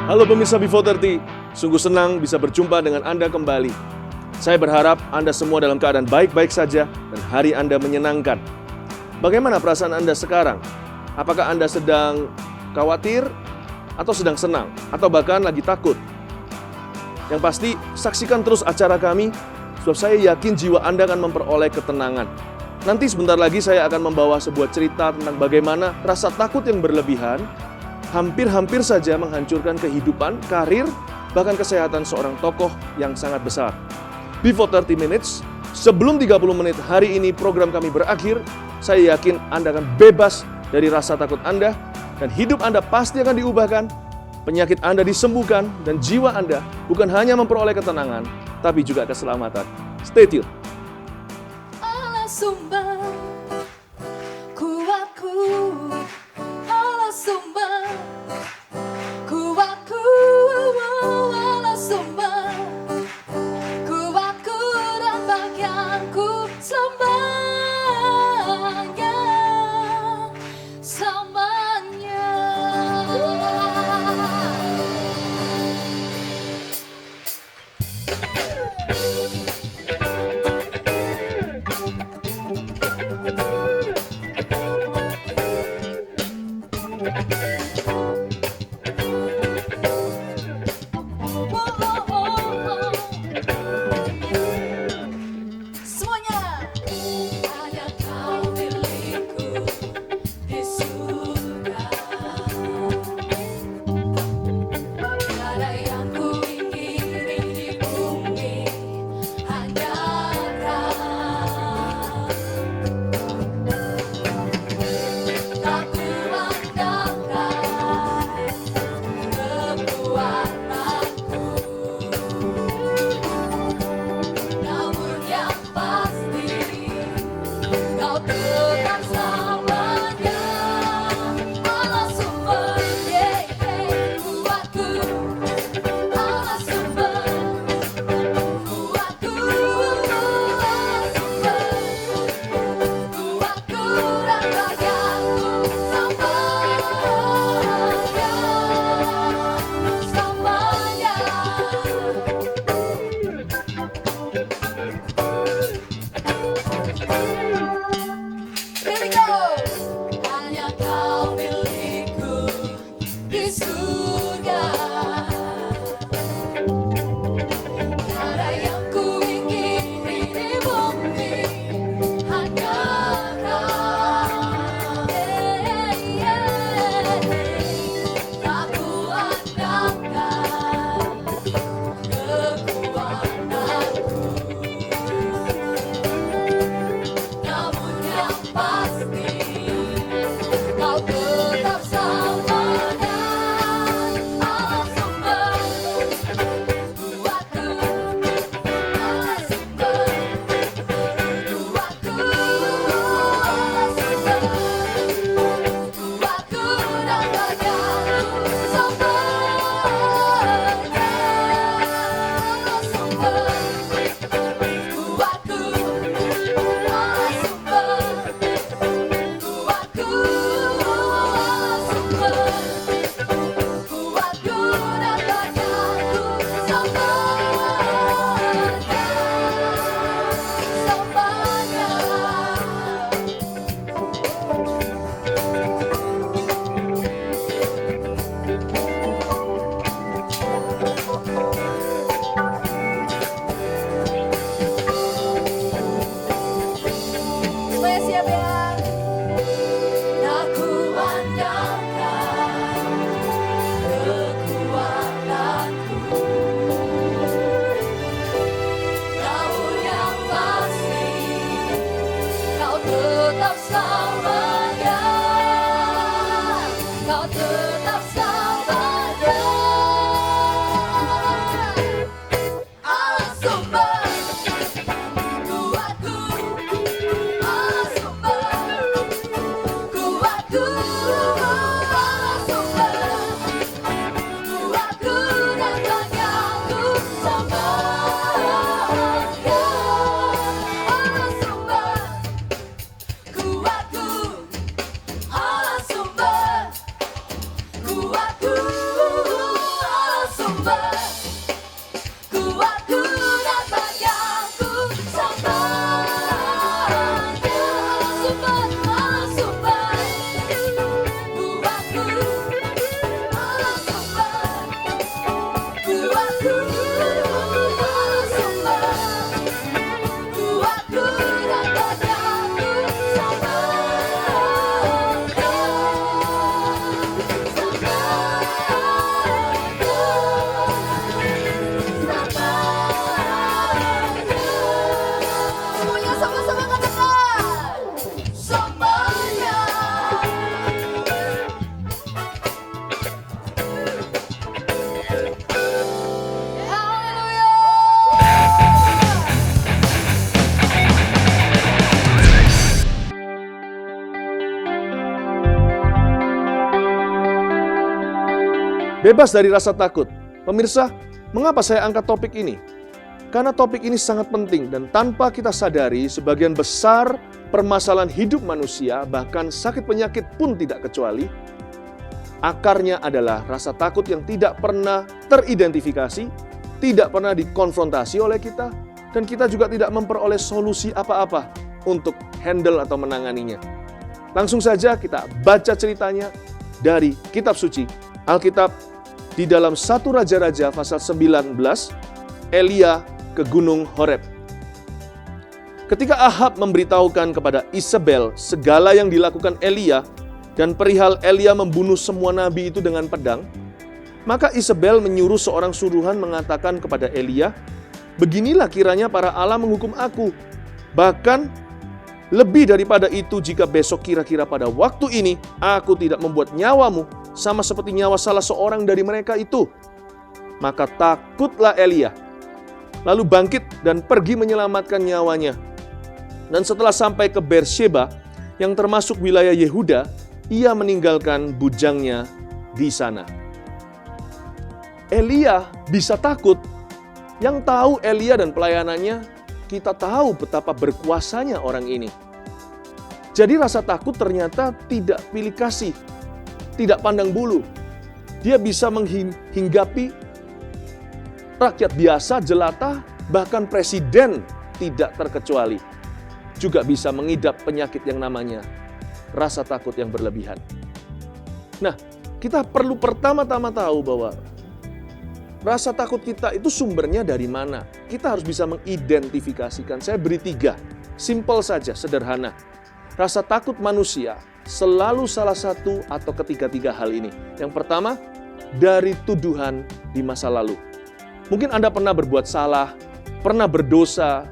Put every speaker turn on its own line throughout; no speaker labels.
Halo pemirsa Before 30, sungguh senang bisa berjumpa dengan Anda kembali. Saya berharap Anda semua dalam keadaan baik-baik saja dan hari Anda menyenangkan. Bagaimana perasaan Anda sekarang? Apakah Anda sedang khawatir atau sedang senang atau bahkan lagi takut? Yang pasti, saksikan terus acara kami sebab saya yakin jiwa Anda akan memperoleh ketenangan. Nanti sebentar lagi saya akan membawa sebuah cerita tentang bagaimana rasa takut yang berlebihan hampir-hampir saja menghancurkan kehidupan, karir, bahkan kesehatan seorang tokoh yang sangat besar. Before 30 minutes, sebelum 30 menit hari ini program kami berakhir, saya yakin Anda akan bebas dari rasa takut Anda, dan hidup Anda pasti akan diubahkan, penyakit Anda disembuhkan, dan jiwa Anda bukan hanya memperoleh ketenangan, tapi juga keselamatan. Stay tune.
Allah sumber kuatku, Allah sumber kuatku, Allah sumber kuatku dan bagianku selamanya. Semuanya. Hanya kau milikku di surga. Tiada yang ku ingini di bumi, hanya kau. Tak kuandalkan kekuatanku, namun yang pasti kau tetap selamanya. Allah sumber kuatku, Allah sumber kuatku, Allah sumber kuatku dan bagianku selamanya. Here we go. Hanya kau milikku di surga. Tiada yang ku ingini di bumi, hanya kau. Tak kuandalkan kekuatanku, namun yang pasti kau tetap selamanya. Allah sumber kuatku, Allah sumber kuatku, Allah sumber kuatku dan bagianku selamanya. Allah sumber kuatku, Allah sumber kuatku, Allah sumber kuatku dan bagianku selamanya. Semuanya siap ya? Tak kuandalkan kekuatanku, namun yang pasti kau tetap selamanya. Kau tetap selamanya. Allah sumber kuatku, Allah sumber kuatku, Allah sumber kuatku dan bagianku selamanya. Allah sumber kuatku, Allah sumber kuatku. sumber, kuatku datangnya ku sambahnya. Allah sumber, kuatku, Allah sumber, kuatku, Allah sumber, kuatku datangnya ku semuanya sama-sama katakan sambahnya.
Bebas dari rasa takut. Pemirsa, mengapa saya angkat topik ini? Karena topik ini sangat penting dan tanpa kita sadari, sebagian besar permasalahan hidup manusia, bahkan sakit penyakit pun tidak kecuali, akarnya adalah rasa takut yang tidak pernah teridentifikasi, tidak pernah dikonfrontasi oleh kita, dan kita juga tidak memperoleh solusi apa-apa untuk handle atau menanganinya. Langsung saja kita baca ceritanya dari kitab suci, Alkitab, di dalam 1 Raja-Raja pasal 19, Elia ke Gunung Horeb. Ketika Ahab memberitahukan kepada Isabel segala yang dilakukan Elia dan perihal Elia membunuh semua nabi itu dengan pedang, maka Isabel menyuruh seorang suruhan mengatakan kepada Elia, "Beginilah kiranya para Allah menghukum aku. Bahkan lebih daripada itu jika besok kira-kira pada waktu ini aku tidak membuat nyawamu sama seperti nyawa salah seorang dari mereka itu." Maka takutlah Elia, lalu bangkit dan pergi menyelamatkan nyawanya. Dan setelah sampai ke Beersheba, yang termasuk wilayah Yehuda, ia meninggalkan bujangnya di sana. Elia bisa takut. Yang tahu Elia dan pelayanannya, kita tahu betapa berkuasanya orang ini. Jadi rasa takut ternyata tidak pilih kasih, tidak pandang bulu. Dia bisa menghinggapi rakyat biasa, jelata, bahkan presiden tidak terkecuali. Juga bisa mengidap penyakit yang namanya rasa takut yang berlebihan. Nah, kita perlu pertama-tama tahu bahwa rasa takut kita itu sumbernya dari mana. Kita harus bisa mengidentifikasikan. Saya beri 3, simple saja, sederhana. Rasa takut manusia selalu salah satu atau ketiga-tiga hal ini. Yang pertama, dari tuduhan di masa lalu. Mungkin Anda pernah berbuat salah, pernah berdosa,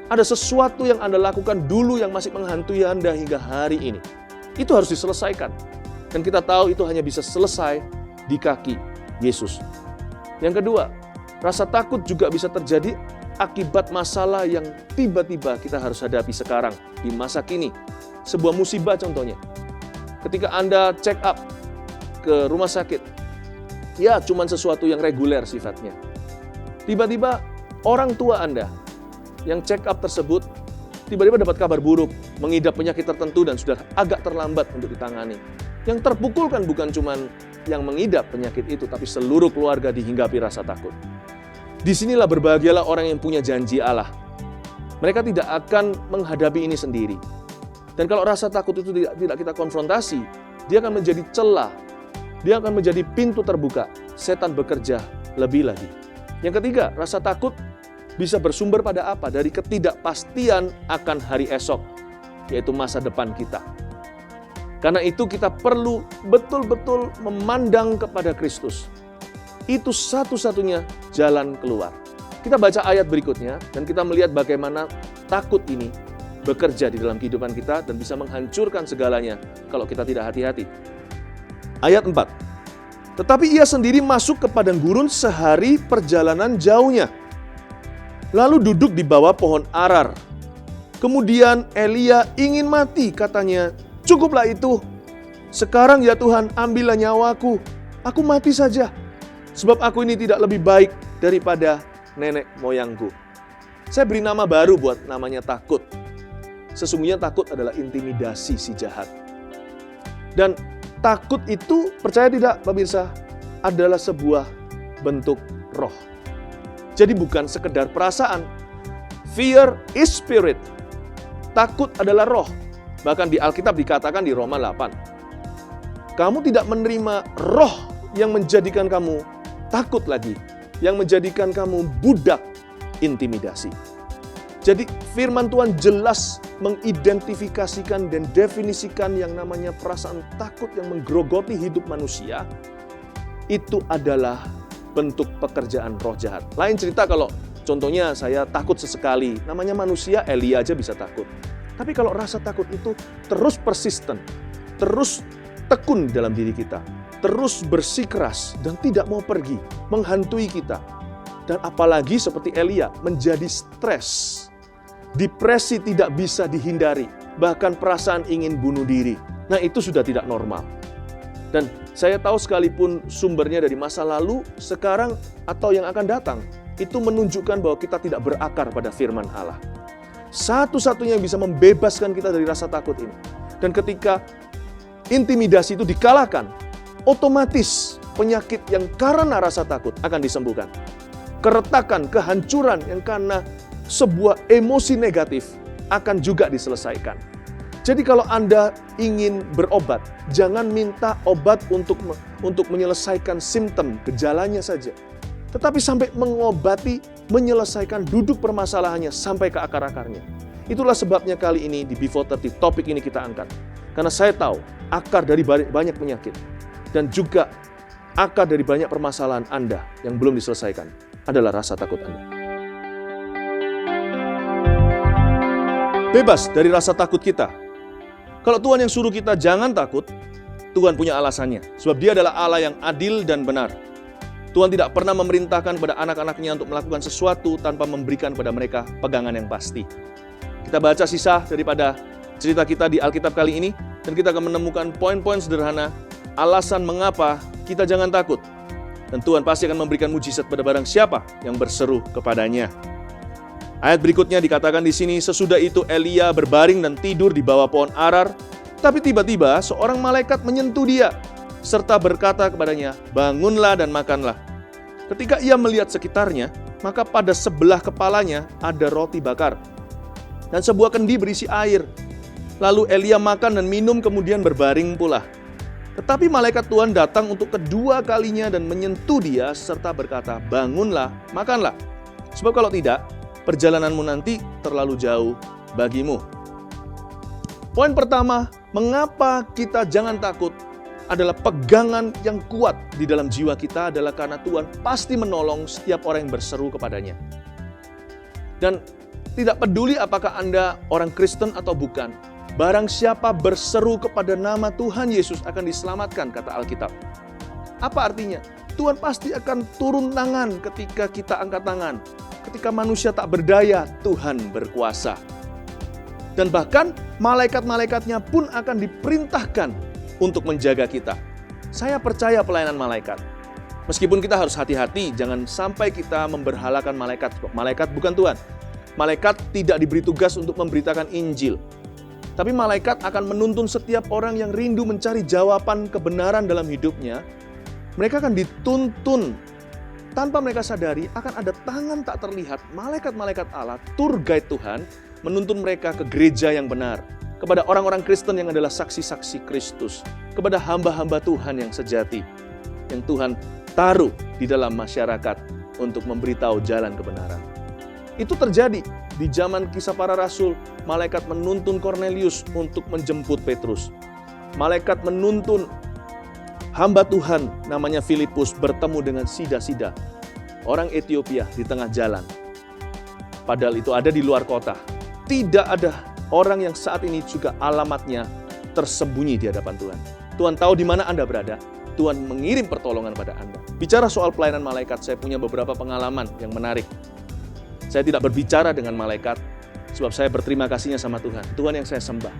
ada sesuatu yang Anda lakukan dulu yang masih menghantui Anda hingga hari ini. Itu harus diselesaikan. Dan kita tahu itu hanya bisa selesai di kaki Yesus. Yang kedua, rasa takut juga bisa terjadi akibat masalah yang tiba-tiba kita harus hadapi sekarang, di masa kini. Sebuah musibah contohnya. Ketika Anda check up ke rumah sakit, ya cuman sesuatu yang reguler sifatnya. Tiba-tiba orang tua Anda yang check up tersebut tiba-tiba dapat kabar buruk, mengidap penyakit tertentu dan sudah agak terlambat untuk ditangani. Yang terpukulkan bukan cuman yang mengidap penyakit itu, tapi seluruh keluarga dihinggapi rasa takut. Disinilah berbahagialah orang yang punya janji Allah. Mereka tidak akan menghadapi ini sendiri. Dan kalau rasa takut itu tidak kita konfrontasi, dia akan menjadi celah. Dia akan menjadi pintu terbuka. Setan bekerja lebih lagi. Yang ketiga, rasa takut bisa bersumber pada apa? Dari ketidakpastian akan hari esok, yaitu masa depan kita. Karena itu kita perlu betul-betul memandang kepada Kristus. Itu satu-satunya jalan keluar. Kita baca ayat berikutnya dan kita melihat bagaimana takut ini bekerja di dalam kehidupan kita dan bisa menghancurkan segalanya kalau kita tidak hati-hati. Ayat 4. Tetapi ia sendiri masuk ke padang gurun sehari perjalanan jauhnya. Lalu duduk di bawah pohon arar. Kemudian Elia ingin mati, katanya, "Cukuplah itu. Sekarang ya Tuhan, ambillah nyawaku. Aku mati saja. Sebab aku ini tidak lebih baik daripada nenek moyangku." Saya beri nama baru buat namanya takut. Sesungguhnya takut adalah intimidasi si jahat. Dan takut itu, percaya tidak pemirsa, adalah sebuah bentuk roh. Jadi bukan sekedar perasaan. Fear is spirit. Takut adalah roh. Bahkan di Alkitab dikatakan di Roma 8. Kamu tidak menerima roh yang menjadikan kamu takut lagi. Yang menjadikan kamu budak intimidasi. Jadi firman Tuhan jelas mengidentifikasikan dan definisikan yang namanya perasaan takut yang menggerogoti hidup manusia. Itu adalah bentuk pekerjaan roh jahat. Lain cerita kalau contohnya saya takut sesekali, namanya manusia, Elia aja bisa takut. Tapi kalau rasa takut itu terus persisten, terus tekun dalam diri kita, terus bersikeras dan tidak mau pergi, menghantui kita. Dan apalagi seperti Elia, menjadi stres. Depresi tidak bisa dihindari, bahkan perasaan ingin bunuh diri. Nah, itu sudah tidak normal. Dan saya tahu sekalipun sumbernya dari masa lalu, sekarang atau yang akan datang, itu menunjukkan bahwa kita tidak berakar pada firman Allah. Satu-satunya yang bisa membebaskan kita dari rasa takut ini. Dan ketika intimidasi itu dikalahkan, otomatis penyakit yang karena rasa takut akan disembuhkan. Keretakan, kehancuran yang karena sebuah emosi negatif akan juga diselesaikan. Jadi kalau Anda ingin berobat, jangan minta obat untuk menyelesaikan simptom, gejalanya saja. Tetapi sampai mengobati, menyelesaikan duduk permasalahannya sampai ke akar-akarnya. Itulah sebabnya kali ini di Before 30 topik ini kita angkat. Karena saya tahu akar dari banyak penyakit dan juga akar dari banyak permasalahan Anda yang belum diselesaikan adalah rasa takut Anda. Bebas dari rasa takut kita. Kalau Tuhan yang suruh kita jangan takut, Tuhan punya alasannya. Sebab Dia adalah Allah yang adil dan benar. Tuhan tidak pernah memerintahkan pada anak-anaknya untuk melakukan sesuatu tanpa memberikan pada mereka pegangan yang pasti. Kita baca sisa daripada cerita kita di Alkitab kali ini, dan kita akan menemukan poin-poin sederhana, alasan mengapa kita jangan takut. Dan Tuhan pasti akan memberikan mujizat pada barang siapa yang berseru kepadanya. Ayat berikutnya dikatakan di sini, sesudah itu Elia berbaring dan tidur di bawah pohon arar, tapi tiba-tiba seorang malaikat menyentuh dia, serta berkata kepadanya, bangunlah dan makanlah. Ketika ia melihat sekitarnya, maka pada sebelah kepalanya ada roti bakar, dan sebuah kendi berisi air. Lalu Elia makan dan minum kemudian berbaring pula. Tetapi malaikat Tuhan datang untuk kedua kalinya dan menyentuh dia, serta berkata, bangunlah, makanlah. Sebab kalau tidak, perjalananmu nanti terlalu jauh bagimu. Poin pertama, mengapa kita jangan takut adalah pegangan yang kuat di dalam jiwa kita adalah karena Tuhan pasti menolong setiap orang yang berseru kepadanya. Dan tidak peduli apakah Anda orang Kristen atau bukan, barang siapa berseru kepada nama Tuhan Yesus akan diselamatkan, kata Alkitab. Apa artinya? Tuhan pasti akan turun tangan ketika kita angkat tangan. Ketika manusia tak berdaya, Tuhan berkuasa. Dan bahkan malaikat-malaikatnya pun akan diperintahkan untuk menjaga kita. Saya percaya pelayanan malaikat. Meskipun kita harus hati-hati, jangan sampai kita memberhalakan malaikat. Malaikat bukan Tuhan. Malaikat tidak diberi tugas untuk memberitakan Injil. Tapi malaikat akan menuntun setiap orang yang rindu mencari jawaban kebenaran dalam hidupnya. Mereka akan dituntun. Tanpa mereka sadari akan ada tangan tak terlihat malaikat-malaikat Allah, tour guide Tuhan, menuntun mereka ke gereja yang benar, kepada orang-orang Kristen yang adalah saksi-saksi Kristus, kepada hamba-hamba Tuhan yang sejati, yang Tuhan taruh di dalam masyarakat untuk memberitahu jalan kebenaran. Itu terjadi di zaman Kisah Para Rasul, malaikat menuntun Kornelius untuk menjemput Petrus. Malaikat menuntun hamba Tuhan namanya Filipus bertemu dengan Sida-Sida, orang Ethiopia di tengah jalan. Padahal itu ada di luar kota. Tidak ada orang yang saat ini juga alamatnya tersembunyi di hadapan Tuhan. Tuhan tahu di mana Anda berada. Tuhan mengirim pertolongan pada Anda. Bicara soal pelayanan malaikat, saya punya beberapa pengalaman yang menarik. Saya tidak berbicara dengan malaikat, sebab saya berterima kasihnya sama Tuhan. Tuhan yang saya sembah.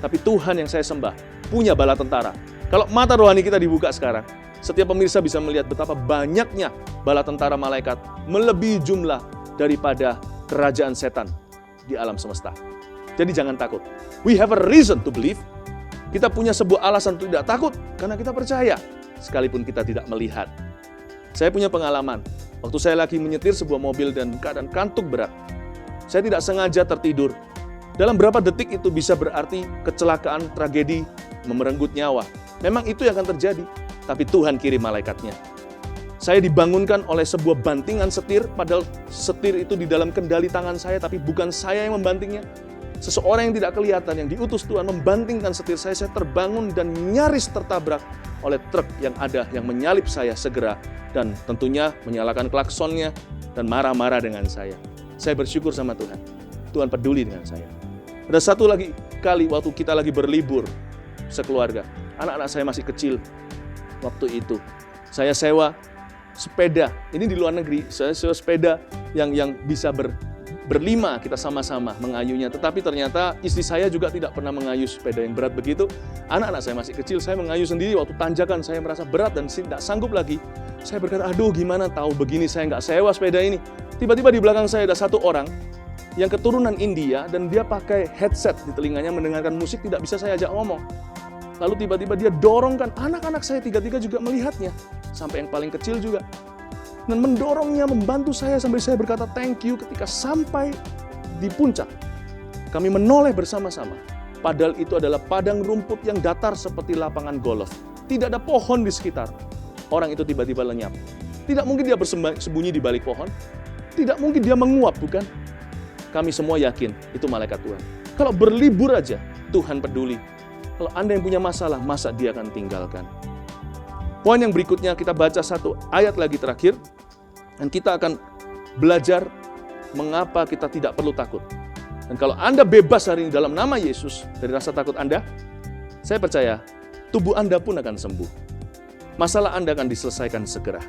Tapi Tuhan yang saya sembah punya bala tentara. Kalau mata rohani kita dibuka sekarang, setiap pemirsa bisa melihat betapa banyaknya bala tentara malaikat melebihi jumlah daripada kerajaan setan di alam semesta. Jadi jangan takut. We have a reason to believe. Kita punya sebuah alasan untuk tidak takut karena kita percaya, sekalipun kita tidak melihat. Saya punya pengalaman. Waktu saya lagi menyetir sebuah mobil dan keadaan kantuk berat, saya tidak sengaja tertidur. Dalam berapa detik itu bisa berarti kecelakaan, tragedi, memerenggut nyawa. Memang itu yang akan terjadi, tapi Tuhan kirim malaikatnya. Saya dibangunkan oleh sebuah bantingan setir, padahal setir itu di dalam kendali tangan saya, tapi bukan saya yang membantingnya. Seseorang yang tidak kelihatan, yang diutus Tuhan membantingkan setir saya terbangun dan nyaris tertabrak oleh truk yang ada, yang menyalip saya segera. Dan tentunya menyalakan klaksonnya dan marah-marah dengan saya. Saya bersyukur sama Tuhan. Tuhan peduli dengan saya. Ada satu lagi kali waktu kita lagi berlibur sekeluarga. Anak-anak saya masih kecil waktu itu. Saya sewa sepeda. Ini di luar negeri. Saya sewa sepeda yang bisa berlima, kita sama-sama mengayunya. Tetapi ternyata istri saya juga tidak pernah mengayu sepeda yang berat begitu. Anak-anak saya masih kecil, saya mengayu sendiri. Waktu tanjakan saya merasa berat dan tidak sanggup lagi. Saya berkata, aduh gimana tahu begini saya nggak sewa sepeda ini. Tiba-tiba di belakang saya ada satu orang yang keturunan India dan dia pakai headset di telinganya mendengarkan musik, tidak bisa saya ajak ngomong. Lalu tiba-tiba dia dorongkan, anak-anak saya tiga-tiga juga melihatnya. Sampai yang paling kecil juga. Dan mendorongnya, membantu saya sampai saya berkata thank you ketika sampai di puncak. Kami menoleh bersama-sama. Padahal itu adalah padang rumput yang datar seperti lapangan golf. Tidak ada pohon di sekitar. Orang itu tiba-tiba lenyap. Tidak mungkin dia bersembunyi di balik pohon. Tidak mungkin dia menguap, bukan? Kami semua yakin itu malaikat Tuhan. Kalau berlibur aja, Tuhan peduli. Kalau Anda yang punya masalah, masa dia akan tinggalkan? Poin yang berikutnya, kita baca satu ayat lagi terakhir. Dan kita akan belajar mengapa kita tidak perlu takut. Dan kalau Anda bebas hari ini dalam nama Yesus dari rasa takut Anda, saya percaya tubuh Anda pun akan sembuh. Masalah Anda akan diselesaikan segera.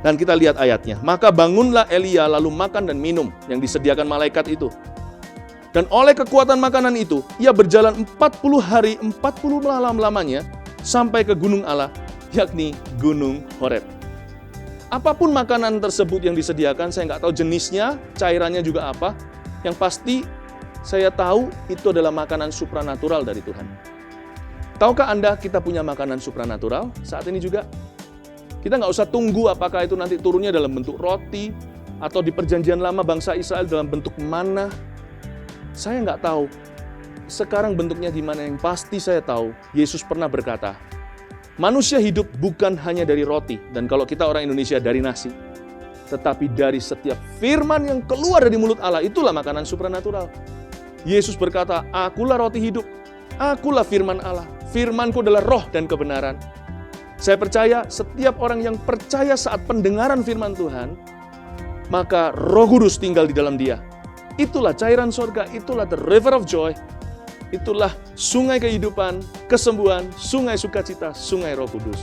Dan kita lihat ayatnya. Maka bangunlah Elia lalu makan dan minum yang disediakan malaikat itu. Dan oleh kekuatan makanan itu, ia berjalan 40 hari, 40 malam lamanya sampai ke gunung Allah, yakni Gunung Horeb. Apapun makanan tersebut yang disediakan, saya nggak tahu jenisnya, cairannya juga apa. Yang pasti saya tahu itu adalah makanan supranatural dari Tuhan. Tahukah Anda kita punya makanan supranatural saat ini juga? Kita nggak usah tunggu apakah itu nanti turunnya dalam bentuk roti, atau di perjanjian lama bangsa Israel dalam bentuk manna. Saya nggak tahu sekarang bentuknya gimana. Yang pasti saya tahu, Yesus pernah berkata, manusia hidup bukan hanya dari roti, dan kalau kita orang Indonesia dari nasi, tetapi dari setiap firman yang keluar dari mulut Allah, itulah makanan supranatural. Yesus berkata, akulah roti hidup, akulah firman Allah, firmanku adalah roh dan kebenaran. Saya percaya setiap orang yang percaya saat pendengaran firman Tuhan, maka Roh Kudus tinggal di dalam dia. Itulah cairan surga, itulah the river of joy, itulah sungai kehidupan, kesembuhan, sungai sukacita, sungai Roh Kudus.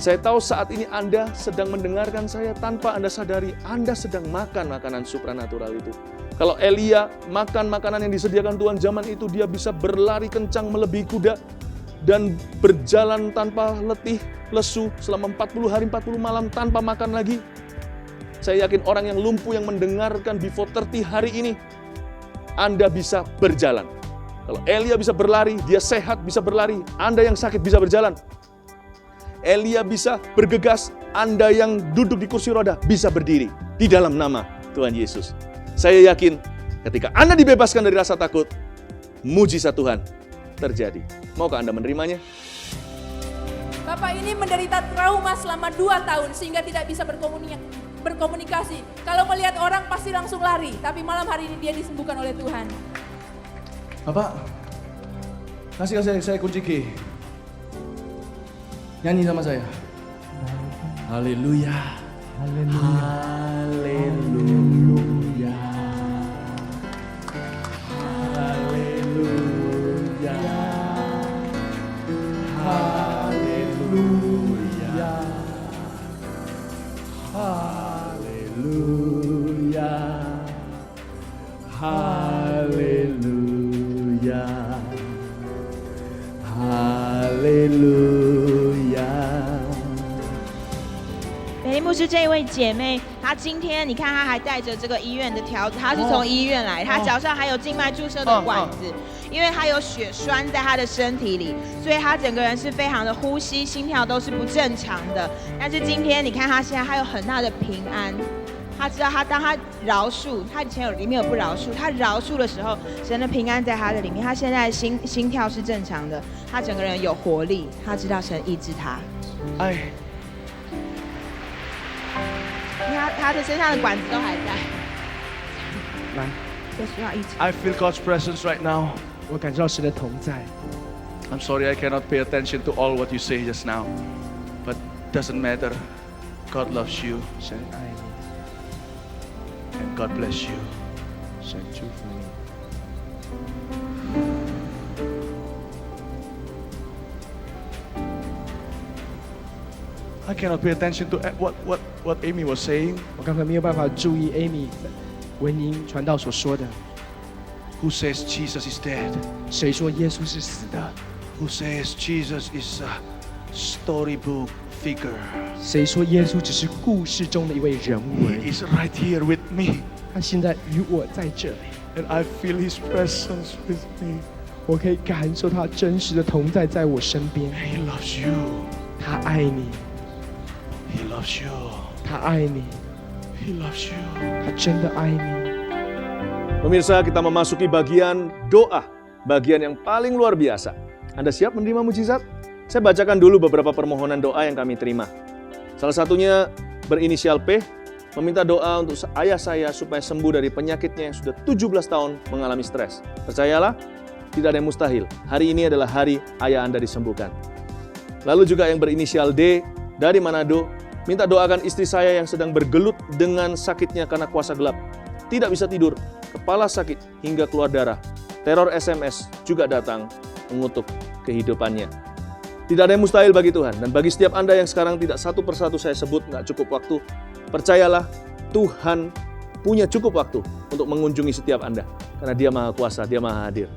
Saya tahu saat ini Anda sedang mendengarkan saya tanpa Anda sadari, Anda sedang makan makanan supranatural itu. Kalau Elia makan makanan yang disediakan Tuhan zaman itu, dia bisa berlari kencang melebihi kuda dan berjalan tanpa letih, lesu selama 40 hari, 40 malam tanpa makan lagi. Saya yakin orang yang lumpuh yang mendengarkan before 30 hari ini, Anda bisa berjalan. Kalau Elia bisa berlari, dia sehat bisa berlari. Anda yang sakit bisa berjalan. Elia bisa bergegas, Anda yang duduk di kursi roda bisa berdiri di dalam nama Tuhan Yesus. Saya yakin ketika Anda dibebaskan dari rasa takut, mujizat Tuhan terjadi. Maukah Anda menerimanya?
Bapak ini menderita trauma selama 2 tahun sehingga tidak bisa berkomunikasi. Kalau melihat orang pasti langsung lari, tapi malam hari ini dia disembuhkan oleh Tuhan.
Bapak, kasih saya kunci key. Nyanyi sama saya. Haleluya. Haleluya. Haleluya. Haleluya. Haleluya. Haleluya. Haleluya. Haleluya.
美丽牧师这一位姐妹，她今天你看她还带着这个医院的条子，她是从医院来，她脚上还有静脉注射的管子。因为他有血栓在他的身体里，所以他整个人是非常的呼吸、心跳都是不正常的。但是今天你看他现在他有很大的平安，他知道当他饶恕，他以前里面有不饶恕，他饶恕的时候，神的平安在他的里面，他现在的心跳是正常的，他整个人有活力，他知道神医治他。你看他的身上的管子都还在，
来，
都需要医治。
I feel God's presence right now.
我感受到神的同在。
I'm sorry I cannot pay attention to all what you say just now, but doesn't matter. God loves you
神爱你，
and God bless you.
神祝福你。
I cannot pay attention to what Amy was saying.
我刚才没有办法注意 Amy 文英传道所说的，
Who says Jesus is dead?
谁说耶稣是死的？
Who says Jesus is a storybook figure?
谁说耶稣只是故事中的一位人物而
He
已？
is right here with me,
他现在与我在这里，
and I feel His presence with me.
我可以感受他真实的同在在我身边。
He loves you.
他爱你，
He loves you.
他爱你，
He loves you.
他真的爱你。
Pemirsa, kita memasuki bagian doa, bagian yang paling luar biasa. Anda siap menerima mujizat? Saya bacakan dulu beberapa permohonan doa yang kami terima. Salah satunya berinisial P, meminta doa untuk ayah saya supaya sembuh dari penyakitnya yang sudah 17 tahun mengalami stres. Percayalah, tidak ada yang mustahil. Hari ini adalah hari ayah Anda disembuhkan. Lalu juga yang berinisial D, dari Manado, minta doakan istri saya yang sedang bergelut dengan sakitnya karena kuasa gelap. Tidak bisa tidur, kepala sakit hingga keluar darah. Teror SMS juga datang mengutuk kehidupannya. Tidak ada yang mustahil bagi Tuhan. Dan bagi setiap Anda yang sekarang tidak satu persatu saya sebut, nggak cukup waktu, percayalah Tuhan punya cukup waktu untuk mengunjungi setiap Anda. Karena Dia Maha Kuasa, Dia Maha Hadir.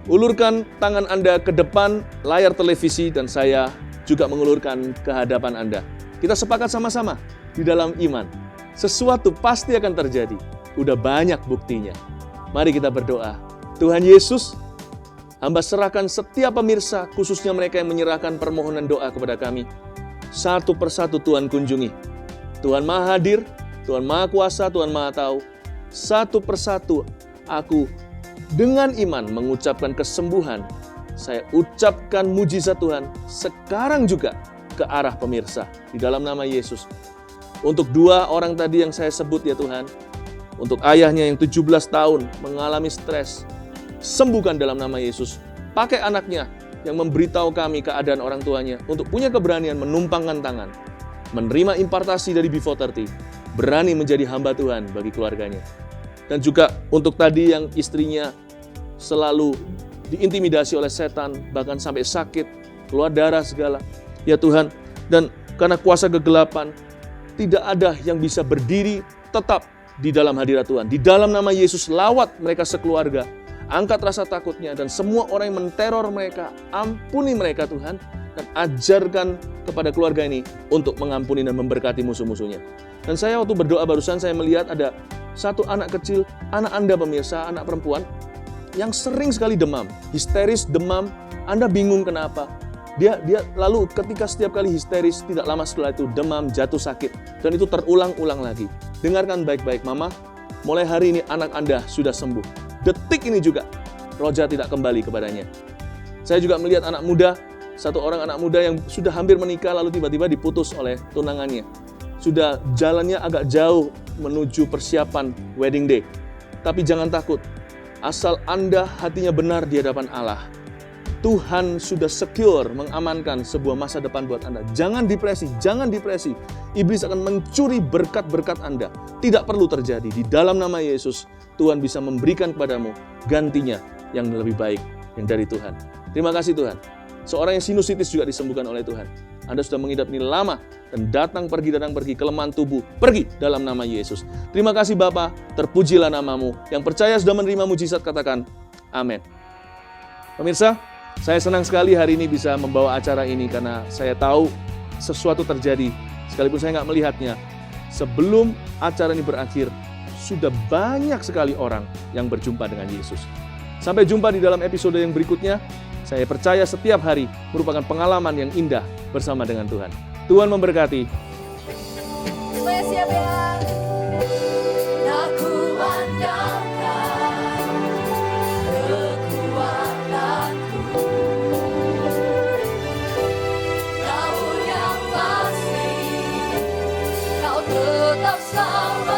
Ulurkan tangan Anda ke depan layar televisi dan saya juga mengulurkan ke hadapan Anda. Kita sepakat sama-sama di dalam iman. Sesuatu pasti akan terjadi. Udah banyak buktinya. Mari kita berdoa. Tuhan Yesus, hamba serahkan setiap pemirsa, khususnya mereka yang menyerahkan permohonan doa kepada kami. Satu persatu Tuhan kunjungi. Tuhan Maha Hadir, Tuhan Maha Kuasa, Tuhan Maha Tahu. Satu persatu aku dengan iman mengucapkan kesembuhan. Saya ucapkan mujizat Tuhan sekarang juga ke arah pemirsa di dalam nama Yesus. Untuk dua orang tadi yang saya sebut ya Tuhan, untuk ayahnya yang 17 tahun mengalami stres, sembuhkan dalam nama Yesus. Pakai anaknya yang memberitahu kami keadaan orang tuanya untuk punya keberanian menumpangkan tangan, menerima impartasi dari B430, berani menjadi hamba Tuhan bagi keluarganya. Dan juga untuk tadi yang istrinya selalu diintimidasi oleh setan, bahkan sampai sakit, keluar darah segala. Ya Tuhan, dan karena kuasa kegelapan, tidak ada yang bisa berdiri tetap di dalam hadirat Tuhan. Di dalam nama Yesus, lawat mereka sekeluarga. Angkat rasa takutnya dan semua orang yang menteror mereka, ampuni mereka Tuhan. Dan ajarkan kepada keluarga ini untuk mengampuni dan memberkati musuh-musuhnya. Dan saya waktu berdoa barusan saya melihat ada satu anak kecil, anak Anda pemirsa, anak perempuan, yang sering sekali demam, histeris, demam, Anda bingung kenapa. Dia lalu ketika setiap kali histeris, tidak lama setelah itu demam, jatuh sakit. Dan itu terulang-ulang lagi. Dengarkan baik-baik, Mama, mulai hari ini anak Anda sudah sembuh. Detik ini juga, roh jahat tidak kembali kepadanya. Saya juga melihat anak muda, satu orang anak muda yang sudah hampir menikah, lalu tiba-tiba diputus oleh tunangannya. Sudah jalannya agak jauh menuju persiapan wedding day. Tapi jangan takut, asal Anda hatinya benar di hadapan Allah, Tuhan sudah secure mengamankan sebuah masa depan buat Anda. Jangan depresi, jangan depresi. Iblis akan mencuri berkat-berkat Anda. Tidak perlu terjadi. Di dalam nama Yesus, Tuhan bisa memberikan kepadamu gantinya yang lebih baik, yang dari Tuhan. Terima kasih Tuhan. Seorang yang sinusitis juga disembuhkan oleh Tuhan. Anda sudah mengidap ini lama dan datang pergi, kelemahan tubuh, pergi dalam nama Yesus. Terima kasih Bapa, terpujilah namamu. Yang percaya sudah menerima mujizat, katakan amin. Pemirsa, saya senang sekali hari ini bisa membawa acara ini karena saya tahu sesuatu terjadi, sekalipun saya nggak melihatnya. Sebelum acara ini berakhir, sudah banyak sekali orang yang berjumpa dengan Yesus. Sampai jumpa di dalam episode yang berikutnya. Saya percaya setiap hari merupakan pengalaman yang indah bersama dengan Tuhan. Tuhan memberkati.
Supaya siap ya. Aku andalkan kekuatanku, namun yang pasti kau tetap sama.